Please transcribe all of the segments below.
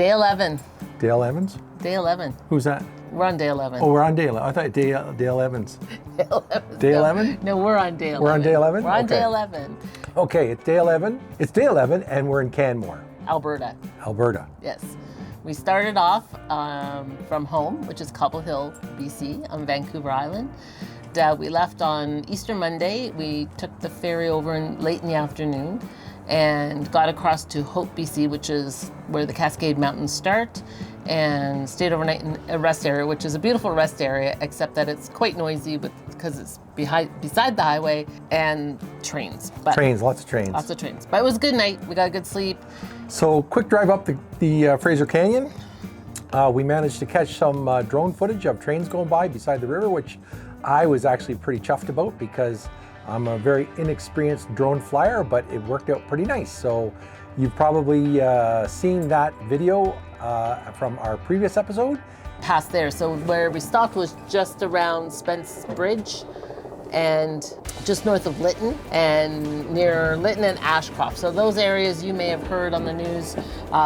Day 11. Dale Evans? Day 11. Who's that? We're on day 11. Oh, we're on day 11. I thought Dale Evans. Day 11. Day 11? No, we're on day 11. We're on day 11? We're on Okay. day 11. Okay, it's day 11. It's day 11, and we're in Canmore, Alberta. Alberta. Yes. We started off from home, which is Cobble Hill, BC, on Vancouver Island. We left on Easter Monday. We took the ferry over late in the afternoon and got across to Hope, BC, which is where the Cascade Mountains start, and stayed overnight in a rest area, which is a beautiful rest area, except that it's quite noisy because it's beside the highway and trains. Trains, lots of trains. Lots of trains. But it was a good night. We got a good sleep. So, quick drive up the Fraser Canyon. We managed to catch some drone footage of trains going by beside the river, which I was actually pretty chuffed about because I'm a very inexperienced drone flyer, but it worked out pretty nice. So you've probably seen that video from our previous episode. Past there. So where we stopped was just around Spence Bridge and just north of Lytton and near Lytton and Ashcroft. So those areas you may have heard on the news.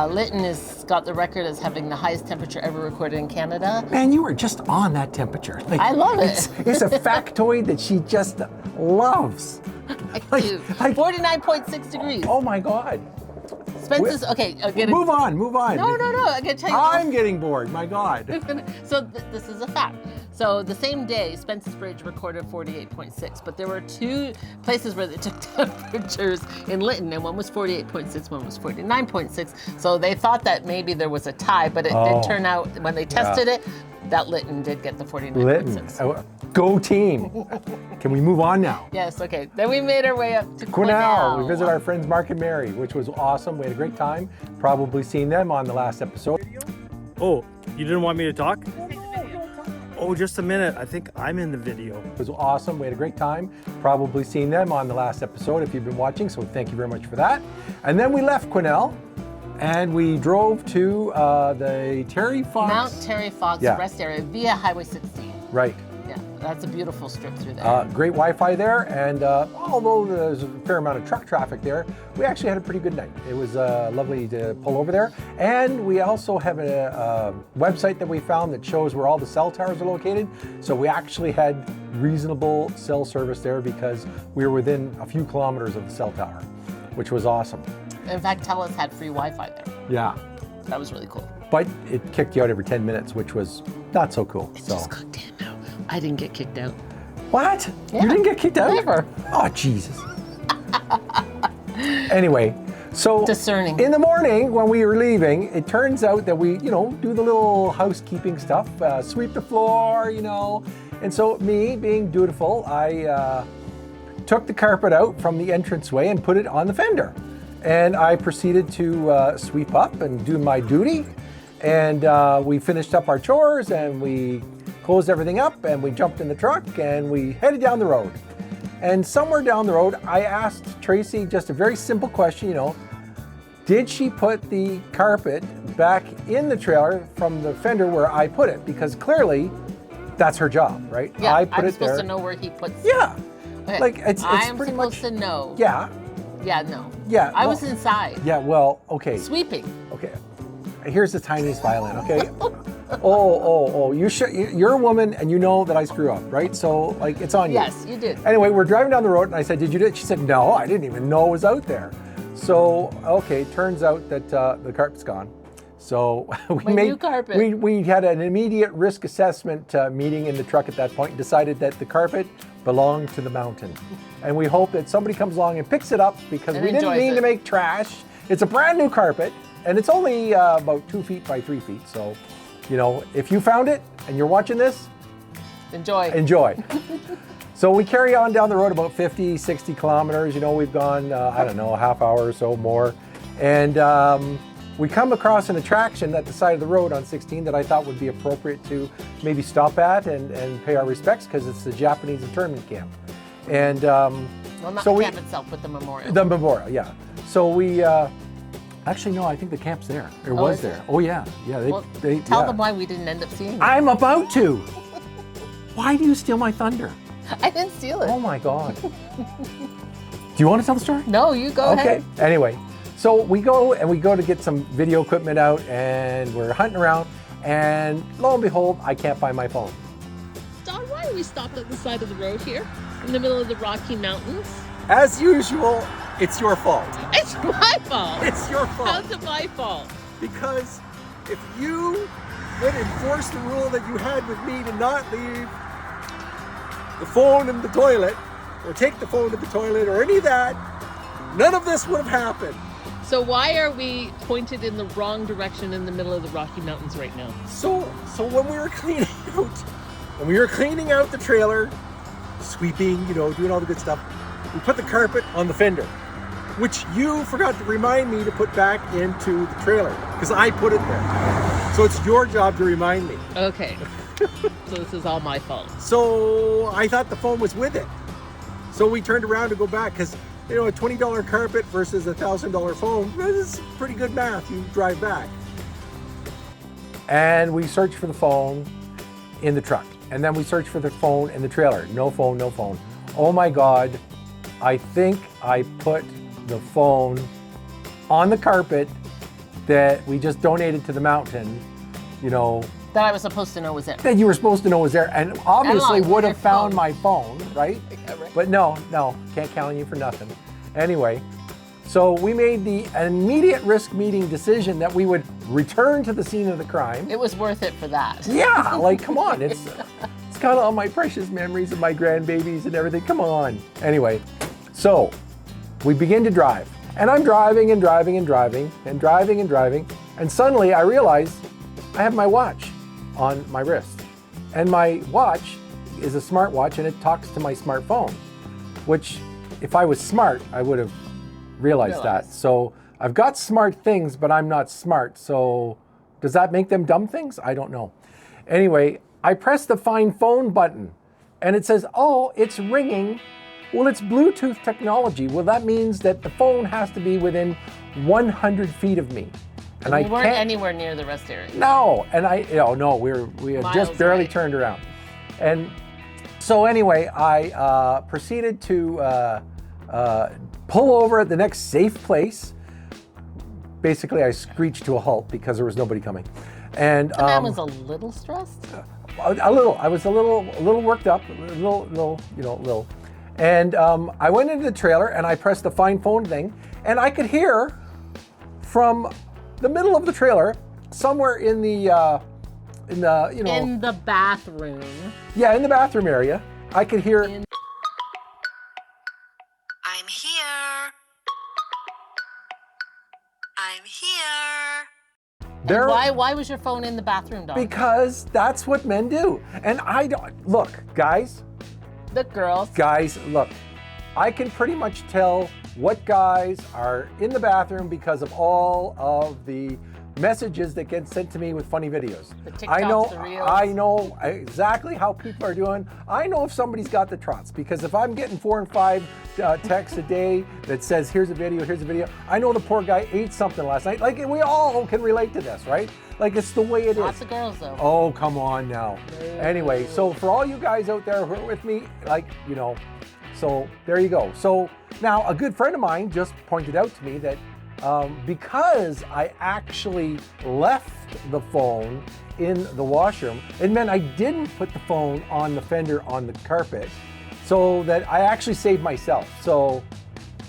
Lytton has got the record as having the highest temperature ever recorded in Canada. Man, you were just on that temperature. Like, I love it. It's a factoid that she just loves. I do. 49.6 degrees. Oh my God. Spence is, okay. Move on. No. I'm going to tell you. I'm getting bored, my God. So this is a fact. So the same day, Spence's Bridge recorded 48.6, but there were two places where they took temperatures in Lytton, and one was 48.6, one was 49.6. So they thought that maybe there was a tie, but it did turn out, when they tested it, that Lytton did get the 49.6. Lytton. Go team. Can we move on now? Yes, okay. Then we made our way up to Quesnel. We visited our friends Mark and Mary, which was awesome. We had a great time. Probably seen them on the last episode. Oh, you didn't want me to talk? Oh, just a minute. I think I'm in the video. It was awesome. We had a great time. Probably seen them on the last episode if you've been watching, so thank you very much for that. And then we left Quesnel and we drove to the Terry Fox. Mount Terry Fox rest area via Highway 16. Right. Yeah, that's a beautiful strip through there. Great Wi-Fi there, and although there's a fair amount of truck traffic there, we actually had a pretty good night. It was lovely to pull over there, and we also have a website that we found that shows where all the cell towers are located, so we actually had reasonable cell service there because we were within a few kilometers of the cell tower, which was awesome. In fact, TELUS had free Wi-Fi there. Yeah. That was really cool. But it kicked you out every 10 minutes, which was not so cool. Just goddamn out. I didn't get kicked out. What? Yeah. You didn't get kicked out? Never. Oh, Jesus. Anyway, so discerning. In the morning when we were leaving, it turns out that we, do the little housekeeping stuff, sweep the floor, And so me, being dutiful, I took the carpet out from the entranceway and put it on the fender. And I proceeded to sweep up and do my duty. And we finished up our chores and we closed everything up and we jumped in the truck and we headed down the road. And somewhere down the road, I asked Tracy just a very simple question, did she put the carpet back in the trailer from the fender where I put it? Because clearly that's her job, right? Yeah, I put I'm it supposed there. to know where he puts it. Yeah. Okay. Like it's I am pretty supposed much to know. Yeah. Yeah, no. Yeah. I was inside. Yeah, well, okay. Sweeping. Okay. Here's the tiniest violin, okay? You're a woman and you know that I screw up, right? So, like, it's on you. Yes, you did. Anyway, we're driving down the road and I said, did you do it? She said, no, I didn't even know it was out there. So, okay, turns out that the carpet's gone. So New carpet. we had an immediate risk assessment meeting in the truck at that point and decided that the carpet belonged to the mountain. And we hope that somebody comes along and picks it up because we didn't mean to make trash. It's a brand new carpet and it's only about 2 feet by 3 feet. So, if you found it and you're watching this, enjoy. So we carry on down the road about 50, 60 kilometers. We've gone, a half hour or so more. And we come across an attraction at the side of the road on 16 that I thought would be appropriate to maybe stop at and pay our respects because it's the Japanese internment camp. And well, not the camp itself, but the memorial. The memorial, yeah. So we, actually, no, I think the camp's there. It was there. Oh, yeah. Yeah. They tell them why we didn't end up seeing it. I'm about to. Why do you steal my thunder? I didn't steal it. Oh, my God. Do you want to tell the story? No, you go ahead. Okay. Anyway, So we go to get some video equipment out, and we're hunting around, and lo and behold, I can't find my phone. Don, why are we stopped at the side of the road here in the middle of the Rocky Mountains? As usual, it's your fault. It's my fault. It's your fault. How's it my fault? Because if you would enforce the rule that you had with me to not leave the phone in the toilet, or take the phone to the toilet, or any of that, none of this would have happened. So why are we pointed in the wrong direction in the middle of the Rocky Mountains right now? So when we were cleaning out the trailer, sweeping, doing all the good stuff, we put the carpet on the fender, which you forgot to remind me to put back into the trailer, because I put it there. So it's your job to remind me. Okay. So this is all my fault. So I thought the phone was with it. So we turned around to go back, because a $20 carpet versus a $1,000 phone, this is pretty good math. You drive back. And we searched for the phone in the truck. And then we searched for the phone in the trailer. No phone, no phone. Oh my God. I think I put the phone on the carpet that we just donated to the mountain, That I was supposed to know was there. that you were supposed to know was there, and obviously Along with would have your found phone. my phone, right? Yeah, right. But no, can't count on you for nothing. Anyway, so we made the immediate risk meeting decision that we would return to the scene of the crime. It was worth it for that. Yeah, come on, it's got all my precious memories of my grandbabies and everything. Come on. Anyway, so we begin to drive, and I'm driving and driving and driving and driving and driving, and suddenly I realize I have my watch on my wrist, and my watch is a smartwatch, and it talks to my smartphone, which if I was smart, I would have realized that. So I've got smart things, but I'm not smart. So does that make them dumb things? I don't know. Anyway, I press the find phone button, and it says, oh, it's ringing. Well, it's Bluetooth technology. Well, that means that the phone has to be within 100 feet of me. And we weren't anywhere near the rest area. No, and we had Miles just barely away. turned around. And so anyway, I proceeded to pull over at the next safe place. Basically, I screeched to a halt because there was nobody coming. And The man was a little stressed. a little. I was a little worked up, a little. And I went into the trailer and I pressed the find phone thing, and I could hear from the middle of the trailer, somewhere in the In the bathroom. Yeah, in the bathroom area, I could hear. I'm here. I'm here. There, Why was your phone in the bathroom, Don? because that's what men do. And I don't look, guys. The girls. Guys, look. I can pretty much tell what guys are in the bathroom because of all of the messages that get sent to me with funny videos. The TikToks, the Reels. I know exactly how people are doing. I know if somebody's got the trots, because if I'm getting 4 and 5 texts a day that says, here's a video, I know the poor guy ate something last night. Like, we all can relate to this, right? Like, it's the way it Lots is. of girls, though. Oh, come on now. Anyway, so for all you guys out there who are with me, so there you go. So now a good friend of mine just pointed out to me that because I actually left the phone in the washroom, it meant I didn't put the phone on the fender on the carpet, so that I actually saved myself. So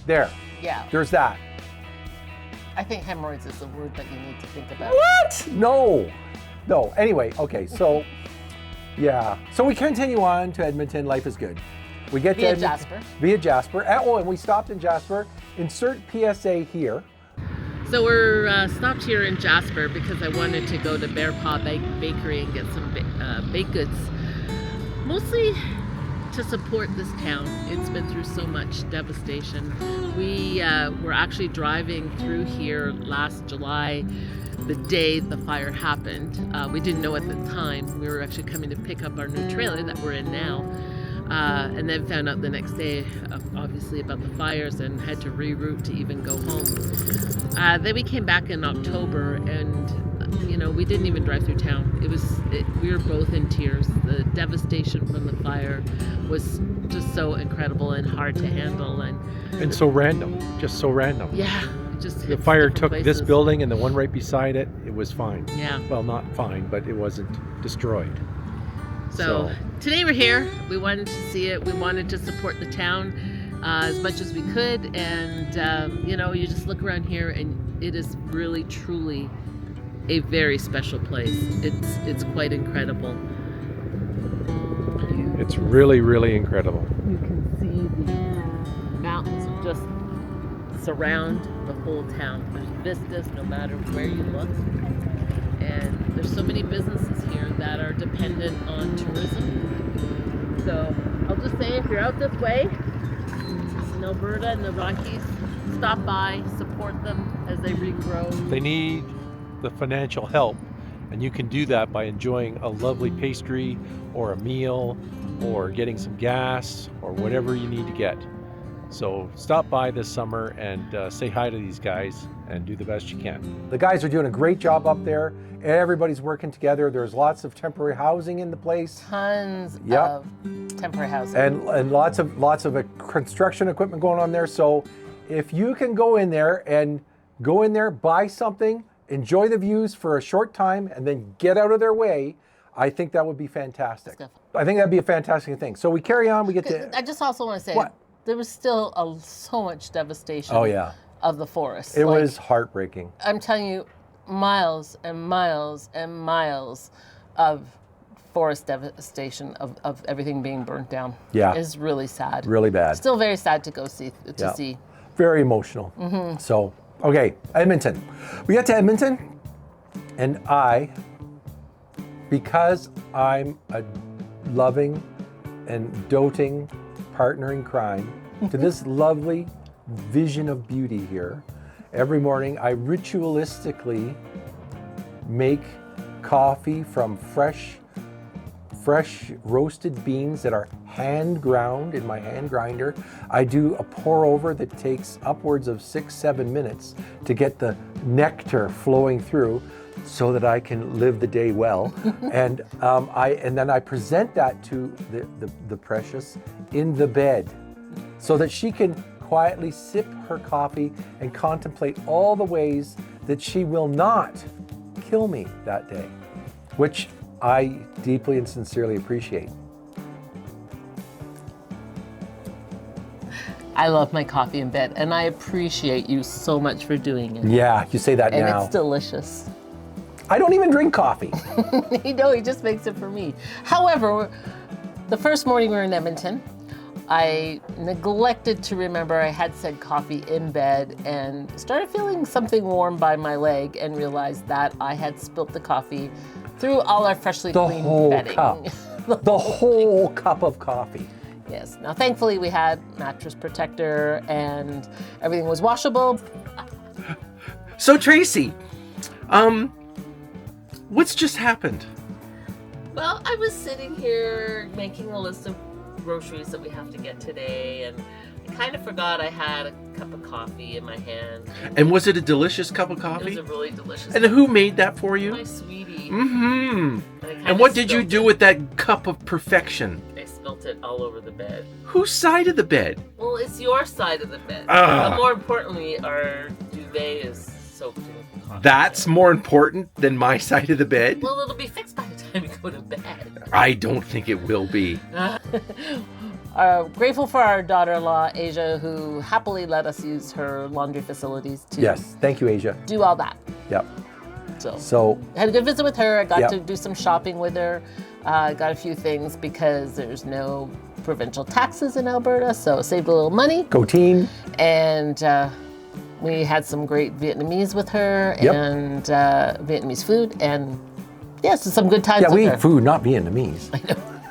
there, Yeah. there's that. I think hemorrhoids is the word that you need to think about. What? No. Anyway, okay, so yeah. So we continue on to Edmonton. Life is good. We get Via to Edmonton, Jasper. Via Jasper. And we stopped in Jasper. Insert PSA here. So we're stopped here in Jasper because I wanted to go to Bear Paw Bakery and get some baked goods. Mostly to support this town. It's been through so much devastation. We were actually driving through here last July, the day the fire happened. We didn't know at the time. We were actually coming to pick up our new trailer that we're in now. And then found out the next day, obviously, about the fires and had to reroute to even go home. Then we came back in October, and we didn't even drive through town. We were both in tears. The devastation from the fire was just so incredible and hard to handle, And so random, just so random. yeah, just The hits fire different took this places. building and the one right beside it. It was fine. Yeah. Well, not fine, but it wasn't destroyed. So today we're here. We wanted to see it. We wanted to support the town as much as we could. And, you know, you just look around here and it is really, truly a very special place. It's quite incredible. It's really, really incredible. You can see the mountains just surround the whole town. There's vistas no matter where you look. And there's so many businesses here that are dependent on tourism. So I'll just say, if you're out this way in Alberta and the Rockies, stop by, support them as they regrow. They need the financial help, and you can do that by enjoying a lovely pastry or a meal or getting some gas or whatever you need to get. So stop by this summer and say hi to these guys and do the best you can. The guys are doing a great job up there. Everybody's working together. There's lots of temporary housing in the place. Tons Yep. of temporary housing. And lots of construction equipment going on there. So if you can go in there, buy something, enjoy the views for a short time, and then get out of their way, I think that would be fantastic. Stuff. I think that'd be a fantastic thing. So we carry on. We get to I just also want to say, What? there was still so much devastation Oh yeah, of the forest. it Like, was heartbreaking. I'm telling you, miles and miles and miles of forest devastation of everything being burnt down. Yeah. Is really sad. Really bad. Still very sad to go see. Yeah. See. Very emotional. So okay, Edmonton. We got to Edmonton, and because I'm a loving and doting partner in crime to this lovely vision of beauty here, every morning I ritualistically make coffee from fresh roasted beans that are hand ground in my hand grinder. I do a pour over that takes upwards of 6-7 minutes to get the nectar flowing through so that I can live the day well. And then I present that to the precious in the bed so that she can quietly sip her coffee and contemplate all the ways that she will not kill me that day, which I deeply and sincerely appreciate. I love my coffee in bed, and I appreciate you so much for doing it. Yeah, you say that And now. it's delicious. I don't even drink coffee. You know, he just makes it for me. However, the first morning we were in Edmonton, I neglected to remember I had said coffee in bed and started feeling something warm by my leg and realized that I had spilt the coffee through all our freshly The cleaned whole bedding. cup. The whole cup of coffee. Yes. Now, thankfully, we had mattress protector and everything was washable. So Tracy, what's just happened? Well, I was sitting here making a list of groceries that we have to get today, and I kind of forgot I had a cup of coffee in my hand. And was it a delicious cup of It coffee? was a really delicious. And who made that for my you? sweetie. Mm-hmm. I kinda And what did you spilt do it. with that cup of perfection? I spilt it all over the bed. Whose side of the bed? Well, it's your side of the bed. Ah. But more importantly, our duvet is soaked in coffee. That's more important than my side of the bed? Well, it'll be fixed by the time you go to bed. I don't think it will be. Grateful for our daughter-in-law, Asia, who happily let us use her laundry facilities to Yes, thank you, Asia. do all that. Yep. So So, had a good visit with her. I got Yep. to do some shopping with her. Got a few things because there's no provincial taxes in Alberta, so saved a little money. go team. And we had some great Vietnamese with her Yep. and Vietnamese food. And yes, some good times Yeah, with we her. eat food, not Vietnamese.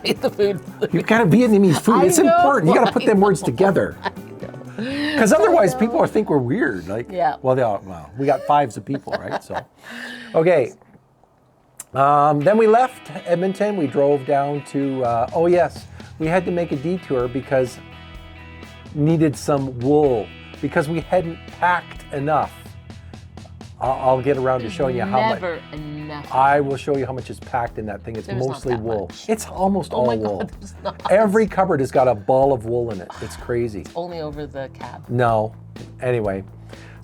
Ate the food. You gotta Vietnamese food. I It's know. important. You gotta put them words together. Because otherwise, people think we're weird. Like, Yeah. Well, we got fives of people, right? So, okay. Then we left Edmonton. We drove down to. Oh yes, we had to make a detour because needed some wool because we hadn't packed enough. I'll get around to showing you how much. Never enough. I will show you how much is packed in that thing. It's There's not mostly that wool. much. It's almost Oh all my wool. God, there's not. Every cupboard has got a ball of wool in it. It's crazy. Only over the cab. No. Anyway,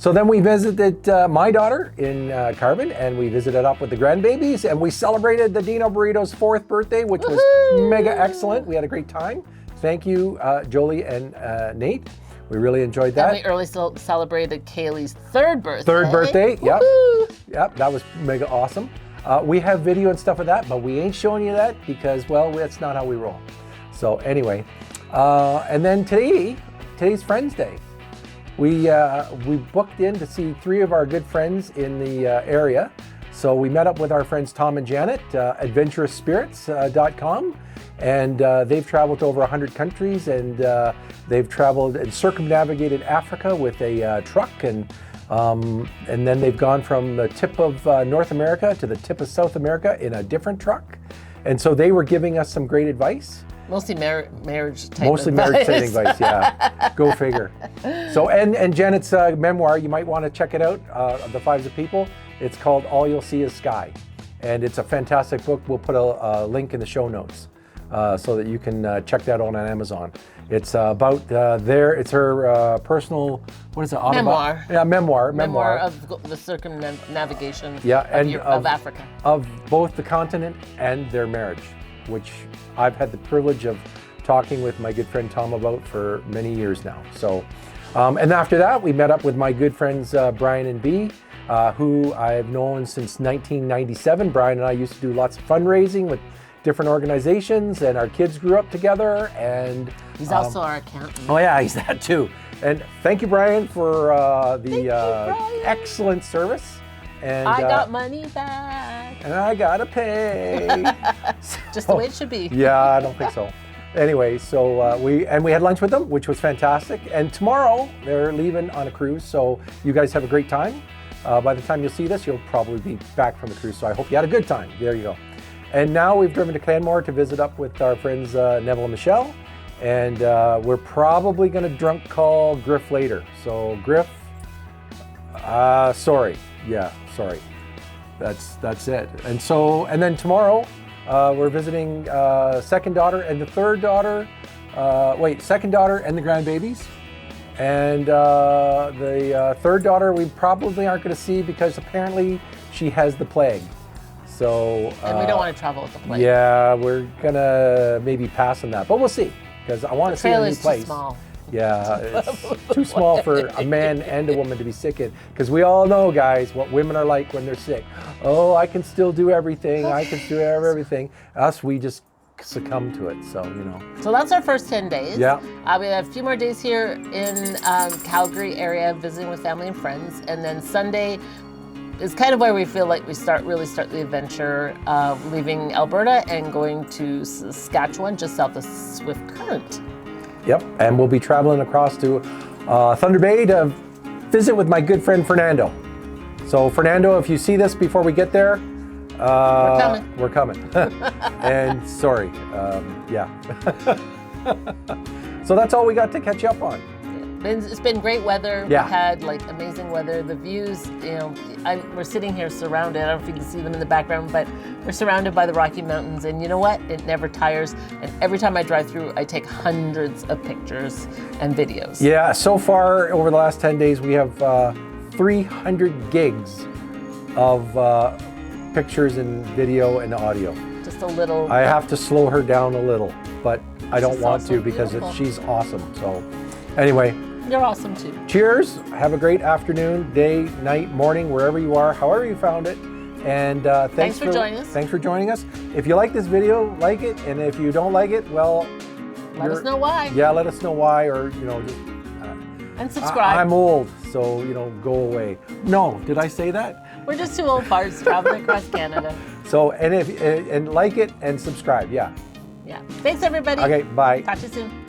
So then we visited my daughter in Carbon, and we visited up with the grandbabies, and we celebrated the Dino Burrito's 4th birthday, which was mega excellent. We had a great time. Thank you, Jolie and Nate. We really enjoyed that. And we early celebrated Kaylee's 3rd birthday. 3rd birthday, yep. Woohoo! Yep, that was mega awesome. We have video and stuff of that, but we ain't showing you that because, well, that's not how we roll. So anyway, and then today's Friends Day. We booked in to see 3 of our good friends in the area. So we met up with our friends Tom and Janet, adventurousspirits.com, and they've traveled to over 100 countries, and they've traveled and circumnavigated Africa with a truck, and then they've gone from the tip of North America to the tip of South America in a different truck. And so they were giving us some great advice. Mostly marriage type Mostly marriage type advice, yeah. Go figure. So, and Janet's memoir, you might want to check it out, The Fives of People. It's called All You'll See Is Sky. And it's a fantastic book. We'll put a link in the show notes so that you can check that out on Amazon. It's about it's her personal, what is it? Memoir. Yeah, memoir. Memoir of the circumnavigation of Africa. Of both the continent and their marriage, which I've had the privilege of talking with my good friend Tom about for many years now. So, and after that, we met up with my good friends Brian and Bea, who I've known since 1997. Brian and I used to do lots of fundraising with different organizations, and our kids grew up together. And he's also our accountant. Oh yeah, he's that too. And thank you, Brian, for excellent service. And I got money back. And I gotta pay. Just the way it should be. Yeah, I don't think so. Anyway, so we had lunch with them, which was fantastic. And tomorrow they're leaving on a cruise, so you guys have a great time. By the time you'll see this, you'll probably be back from the cruise. So I hope you had a good time. There you go. And now we've driven to Clanmore to visit up with our friends Neville and Michelle. And we're probably going to drunk call Griff later. So Griff, sorry. Yeah, sorry. That's it. And then tomorrow we're visiting second daughter and the third daughter. Second daughter and the grandbabies. And the third daughter we probably aren't going to see because apparently she has the plague. So and we don't want to travel with the plague. Yeah, we're gonna maybe pass on that, but we'll see because I want to see a new place. Too small. Yeah, it's too small for a man and a woman to be sick in. Because we all know, guys, what women are like when they're sick. Oh, I can still do everything. I can do everything. Us, we just succumb to it. So, you know. So that's our first 10 days. Yeah. We have a few more days here in Calgary area visiting with family and friends. And then Sunday is kind of where we feel like we really start the adventure of leaving Alberta and going to Saskatchewan, just south of Swift Current. Yep, and we'll be traveling across to Thunder Bay to visit with my good friend Fernando. So Fernando, if you see this before we get there, we're coming. And sorry, yeah. So that's all we got to catch you up on. It's been great weather. Yeah. We've had like amazing weather. The views, you know, we're sitting here surrounded. I don't know if you can see them in the background, but we're surrounded by the Rocky Mountains. And you know what? It never tires. And every time I drive through, I take hundreds of pictures and videos. Yeah, so far over the last 10 days, we have 300 gigs of pictures and video and audio. Just a little. I have to slow her down a little, but I don't want to because she's awesome. So anyway. You're awesome too. Cheers. Have a great afternoon, day, night, morning, wherever you are, however you found it. And thanks for joining us. Thanks for joining us. If you like this video, like it. And if you don't like it, well, let us know why. Yeah, let us know why, or you know, just and subscribe. I'm old, so you know, go away. No, did I say that? We're just two old farts traveling across Canada. So and like it and subscribe. Yeah. Yeah. Thanks everybody. Okay. Bye. Talk to you soon.